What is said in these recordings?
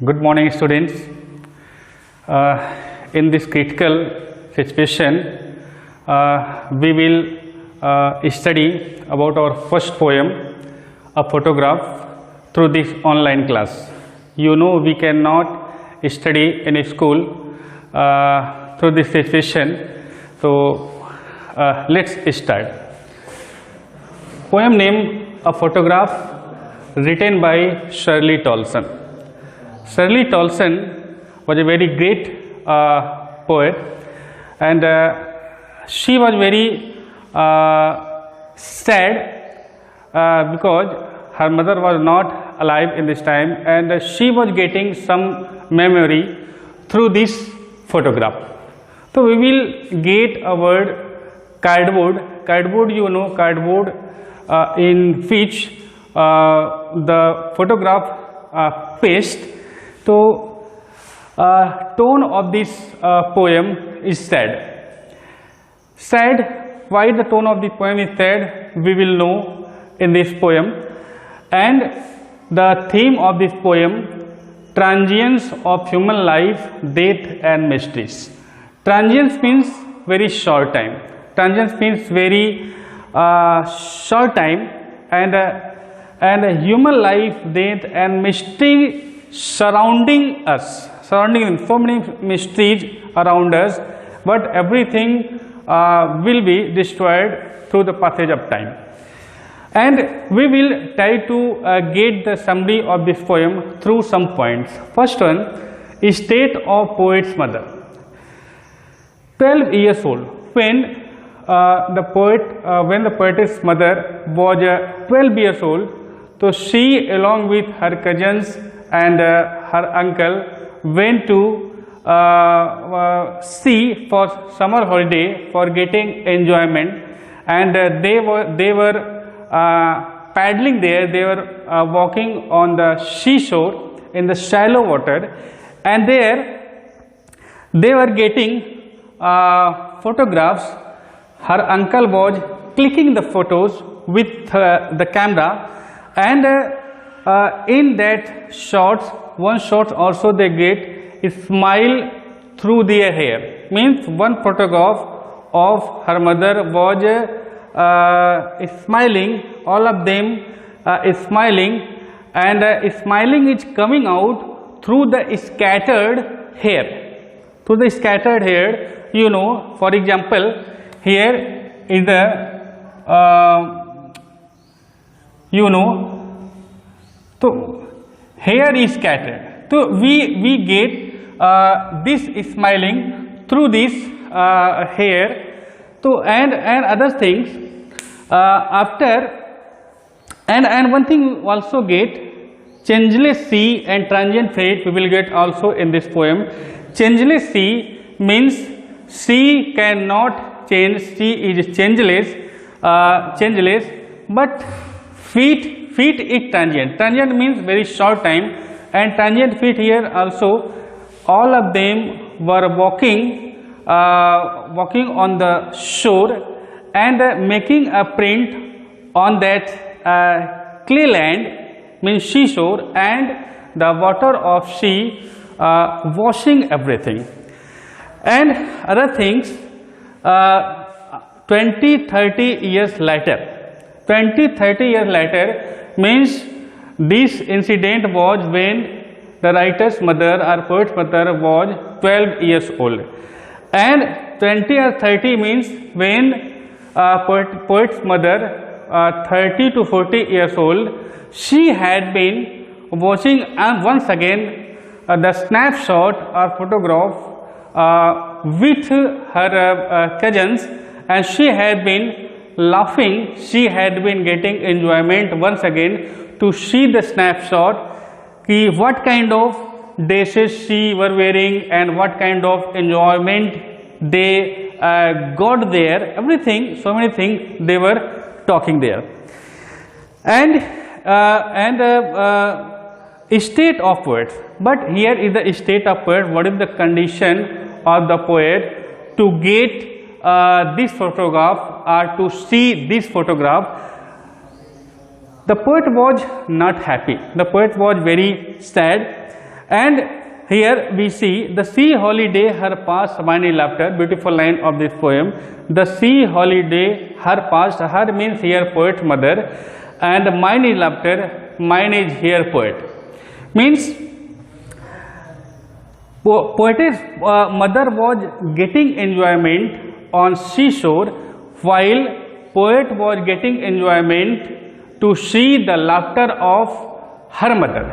Good morning, students. In this critical situation, we will study about our first poem, a photograph, through this online class. You know we cannot study in a school through this situation, so let's start. Poem name, a photograph, written by Shirley Tolson. Shirley Tolson was a very great poet, and she was very sad because her mother was not alive in this time, and she was getting some memory through this photograph. So we will get a word cardboard. Cardboard, you know, cardboard in which the photograph paste. So tone of this poem is sad. Sad, why the tone of the poem is sad, we will know in this poem. And the theme of this poem, transience of human life, death and mysteries. Transience means very short time. Transience means very short time, and human life, death and mystery surrounding us, surrounding so many mysteries around us, but everything will be destroyed through the passage of time. And we will try to get the summary of this poem through some points. First one is state of poet's mother. 12 years old, when the poetess mother was 12 years old, so she along with her cousins and her uncle went to sea for summer holiday for getting enjoyment, and they were paddling there. They were walking on the seashore in the shallow water, and there they were getting photographs. Her uncle was clicking the photos with the camera, and in that shots, one shot also they get a smile through their hair. Means one photograph of her mother was smiling, all of them smiling, and smiling is coming out through the scattered hair. Through the scattered hair, you know, for example, here is the you know, so hair is scattered. So we get this smiling through this hair. So and other things after, and one thing also get changeless sea and transient fate we will get also in this poem. Changeless sea means sea cannot change, sea is changeless, but feet is transient. Transient means very short time, and transient feet here also, all of them were walking on the shore and making a print on that clay land, means seashore, and the water of sea washing everything. And other things, 20-30 years later, 20-30 years later means this incident was when the writer's mother or poet's mother was 12 years old, and 20 or 30 means when poet's mother 30 to 40 years old, she had been watching once again the snapshot or photograph with her cousins, and she had been laughing, she had been getting enjoyment once again to see the snapshot, ki what kind of dresses she were wearing and what kind of enjoyment they got there, everything, so many things they were talking there. And state of poet, but here is the state of poet. What is the condition of the poet to get this photograph or to see this photograph? The poet was not happy. The poet was very sad, And here we see the sea holiday her past mine laughter, beautiful line of this poem. The sea holiday her past, her means here poet mother, and mine is laughter, mine is here poet. Means poet's mother was getting enjoyment on seashore, while poet was getting enjoyment to see the laughter of her mother.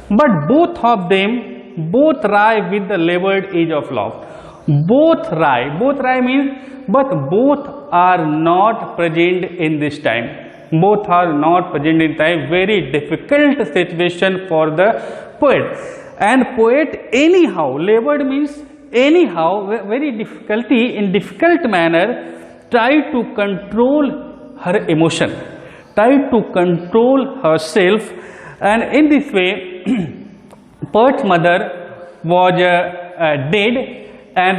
But both of them lie with the labored age of love. Both lie means, but both are not present in this time. Both are not present in time. Very difficult situation for the poet. And poet anyhow, labored means anyhow, very difficulty, in difficult manner, try to control her emotion, try to control herself, and in this way poet's mother was dead, and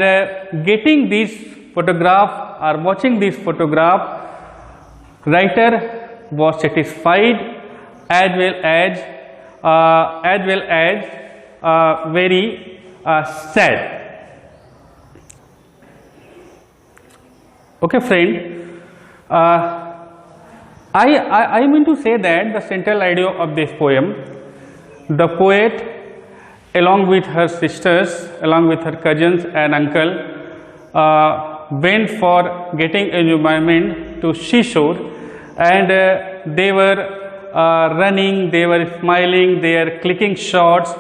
getting this photograph or watching this photograph, writer was satisfied as well as very sad. Okay friend, I mean to say that the central idea of this poem, the poet along with her sisters, along with her cousins and uncle, went for getting enjoyment to seashore, and they were running, they were smiling, they are clicking shots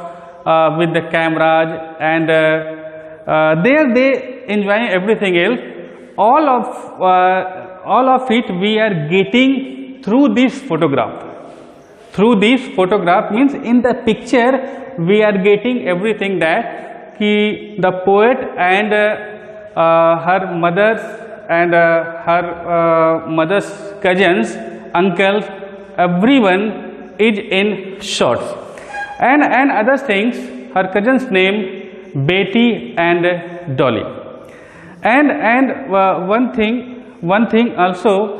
with the cameras, and there they enjoying everything else. All of it we are getting through this photograph. Through this photograph means in the picture we are getting everything, that the poet and her mothers and her mother's cousins, uncles, everyone is in shots, and other things, her cousins name Betty and Dolly, and one thing also,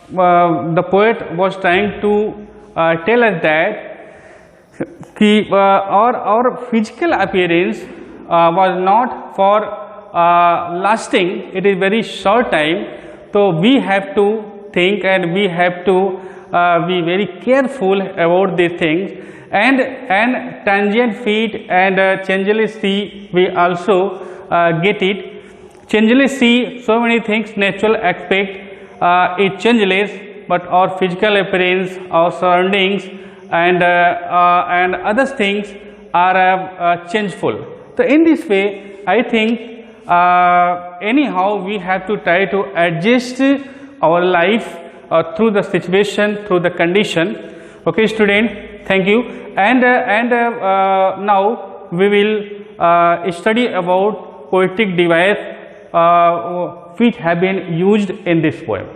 the poet was trying to tell us that our physical appearance was not for lasting, it is very short time, so we have to think and we have to be very careful about these things, and transient feet and changeless sea we also get it. Changeless sea, so many things, natural aspect is changeless, but our physical appearance, our surroundings, and other things are changeful. So in this way I think anyhow we have to try to adjust our life through the situation, through the condition. Okay student, thank you, and now we will study about poetic device which have been used in this poem.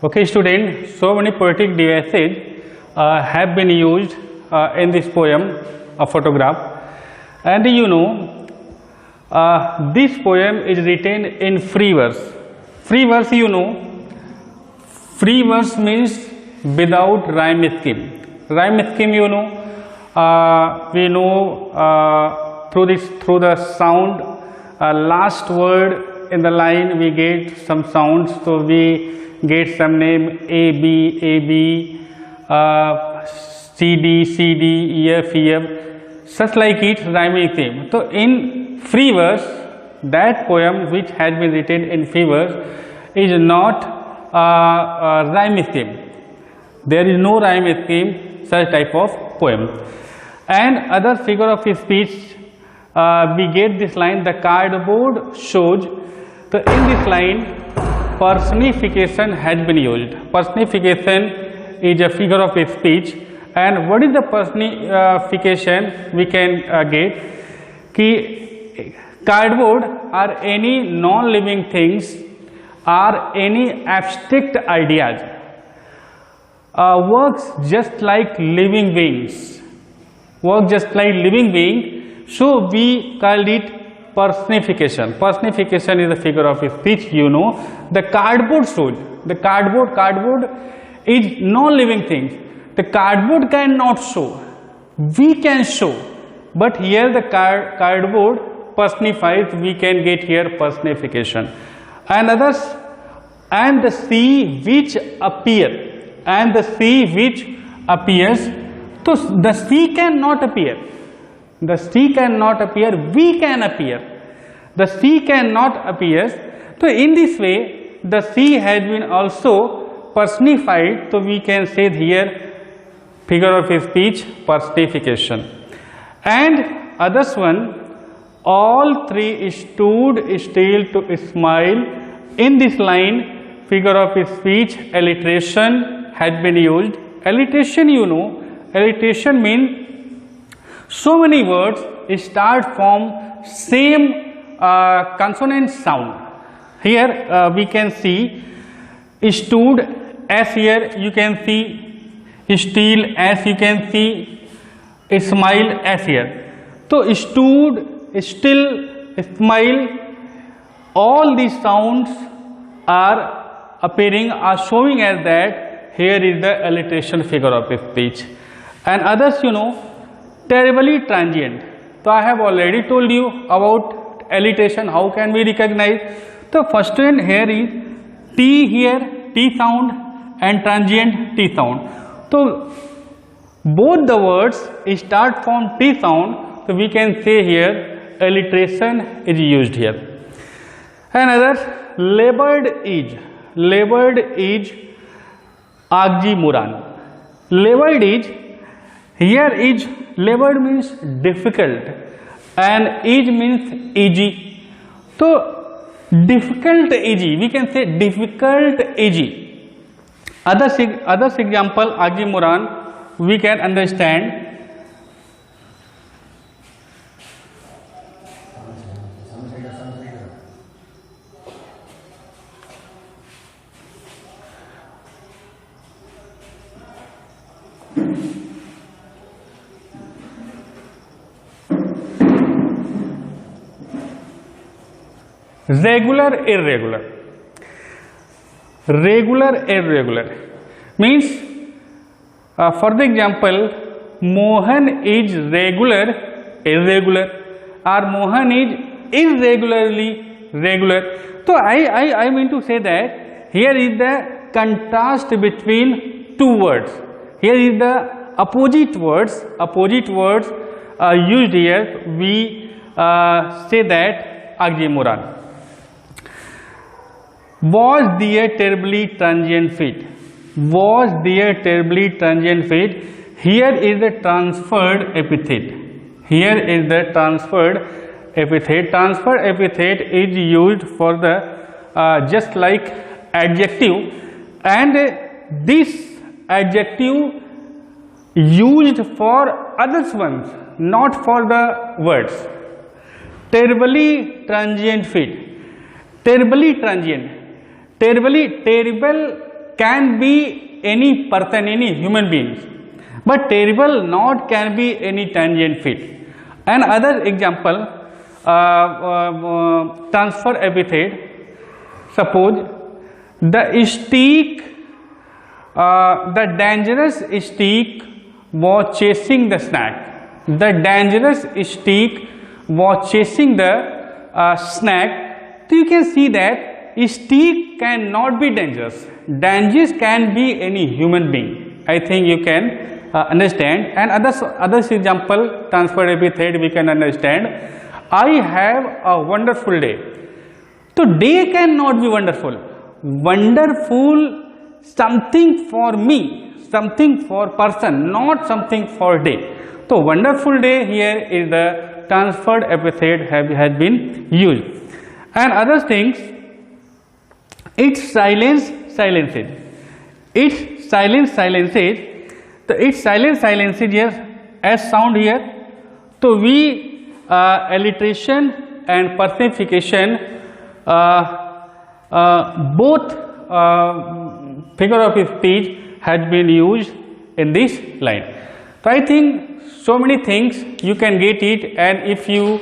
Okay student, so many poetic devices have been used in this poem, a photograph, and you know this poem is written in free verse. Free verse, you know, free verse means without rhyme scheme. Rhyme scheme, you know, we know through the sound, last word in the line we get some sounds, so we get some name A B, CD, EF, such like it rhyming theme. So in free verse, that poem which has been written in free verse is not rhyme scheme. There is no rhyme scheme, such type of poem. And other figure of speech, we get this line, the cardboard shows. So in this line personification has been used. Personification is a figure of speech, and what is the personification we can get? Ki cardboard are any non-living things, are any abstract ideas, works just like living beings, so we called it personification. Personification is a figure of speech, you know. The cardboard shows, the cardboard is non-living things. the cardboard cannot show. We can show, but here the cardboard personifies. We can get here personification. And others, and the sea which appear, and the sea which appears. So the sea cannot appear. The sea cannot appear. We can appear. The sea cannot appear. So in this way, the sea has been also personified. So we can say here figure of speech personification. And others one, all three stood still to smile. In this line, figure of speech alliteration has been used. Alliteration, you know, alliteration means so many words start from same consonant sound. Here we can see stood, as here you can see still, as you can see smile, as here. So stood, still, smile, all these sounds are appearing, are showing as that here is the alliteration figure of speech. And others, you know, terribly transient. So I have already told you about alliteration, how can we recognize. The first one here is T, here T sound, and transient T sound. So both the words start from T sound, so we can say here alliteration is used here. And other, labored is oxymoron. Labored is, here is, labored means difficult and is means easy. So difficult easy, we can say difficult easy. Other example, oxymoron, we can understand. Regular, irregular. Regular, irregular means, for the example, Mohan is regular, irregular, or Mohan is irregularly regular. So I mean to say that here is the contrast between two words. Here is the opposite words used here. We say that oxymoron. Was there terribly transient fate? Was there terribly transient fate? Here is the transferred epithet. Here is the transferred epithet. Transferred epithet is used for the just like adjective, and this adjective used for others ones, not for the words. Terribly transient fate. Terribly transient. Terrible can be any person, any human beings, but terrible not can be any transient fate. And other example, transfer epithet. Suppose the stick, the dangerous stick was chasing the snake. The dangerous stick was chasing the snake. So you can see that stick cannot be dangerous. Dangerous can be any human being. I think you can understand. And other example, transfer epithet, we can understand. I have a wonderful day. So day cannot be wonderful. Wonderful, something for me, something for person, not something for day. So wonderful day, here is the transferred epithet has been used. And other things, its silence silences. Its silence silences. So its silence silences here as sound here. So we alliteration and personification, both figure of speech has been used in this line. So I think so many things you can get it, and if you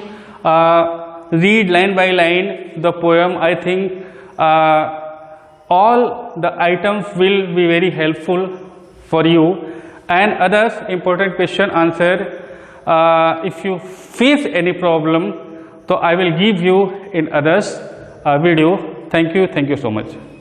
read line by line the poem, I think all the items will be very helpful for you. and others important question answer. If you face any problem, so I will give you in others video. Thank you so much.